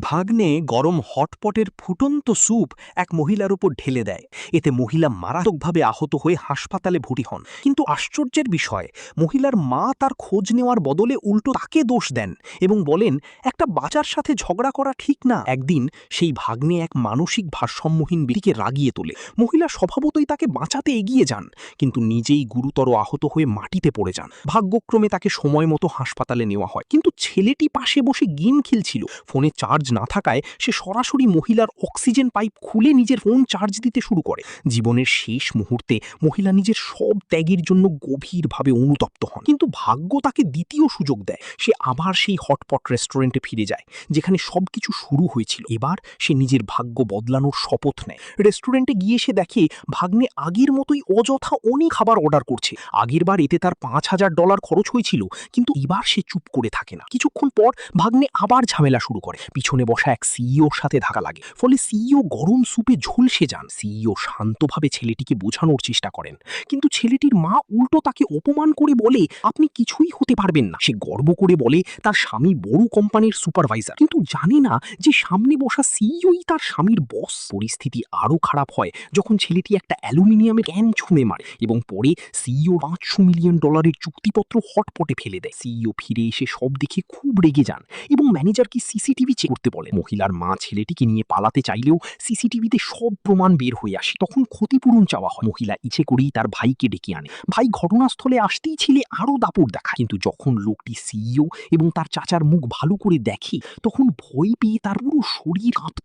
ভাগ্নে গরম হটপটের ফুটন্ত স্যুপ এক মহিলার উপর ঢেলে দেয়। এতে মহিলা মারাত্মকভাবে আহত হয়ে হাসপাতালে ভর্তি হন। কিন্তু আশ্চর্যের বিষয়, মহিলার মা তার খোঁজ নেওয়ার বদলে উল্টো তাকে দোষ দেন এবং বলেন একটা বাচ্চার সাথে ঝগড়া করা ঠিক না। একদিন সেই ভাগ্নে এক মানসিক ভারসাম্যহীন ব্যক্তিকে রাগিয়ে তোলে। মহিলা স্বভাবতই তাকে বাঁচাতে এগিয়ে যান, কিন্তু নিজেই গুরুতর আহত হয়ে মাটিতে পড়ে যান। ভাগ্যক্রমে তাকে সময় মতো হাসপাতালে নেওয়া হয়, কিন্তু ছেলেটি পাশে বসে গেম খেলছিল। ফোনে চার্জ না থাকায় সে সরাসরি মহিলার অক্সিজেন পাইপ খুলে নিজের ফোন চার্জ দিতে শুরু করে। জীবনের শেষ মুহূর্তে মহিলা নিজের সব ত্যাগের জন্য গভীরভাবে অনুতপ্ত হন, কিন্তু ভাগ্য তাকে দ্বিতীয় সুযোগ দেয়। সে আবার সেই হটপট রেস্টুরেন্টে ফিরে যায়, যেখানে সবকিছু শুরু হয়েছিল। এবার সে নিজের ভাগ্য বদলানোর শপথ নেয়। রেস্টুরেন্টে গিয়ে সে দেখে ভাগ্নে আগের মতোই অযথা অনেক খাবার অর্ডার করছে। আগের বার এতে তার $5,000 খরচ হয়েছিল, কিন্তু এবার সে চুপ করে থাকে না। কিছুক্ষণ পর ভাগ্নে আবার ঝামেলা শুরু করে। পিছনে বসা এক সিইওর সাথে ধাক্কা লাগে, ফলে সিইও গরম স্যুপে ঝুলসে যান। সিইও শান্তভাবে ছেলেটিকে বোঝানোর চেষ্টা করেন, কিন্তু ছেলেটির মা উল্টো তাকে অপমান করে বলে আপনি কিছুই হতে পারবেন না। সে গর্ব করে বলে তার স্বামী বড় কোম্পানির সুপারভাইজার, কিন্তু জানে না যে সামনে বসা সিইওই তার স্বামীর বস। পরিস্থিতি আরো খারাপ হয় যখন ছেলেটি একটা অ্যালুমিনিয়ামের ক্যান ছুঁড়ে মারে এবং পরে সিইও $500 মিলিয়ন চুক্তিপত্র হটপটে ফেলে দেয়। সিইও ফিরে এসে সব দেখে খুব রেগে যান এবং ম্যানেজারকে সিসিটিভি চেক করতে বলেন। মহিলার মা ছেলেটিকে নিয়ে পালাতে চাইলেও সিসিটিভিতে সব প্রমাণ বের হয়ে আসে। তখন ক্ষতিপূরণ চাওয়া হয়। মহিলা ইচ্ছে করেই তার ভাইকে ডেকে আনে। ভাই ঘটনাস্থলে আসতেই ছেলে আরো দাপট দেখায়, কিন্তু যখন লোকটি সিইও এবং তার চাচার মুখ ভালো করে দেখে, তখন ভয় পেয়ে তার পুরো শরীর কাঁপতে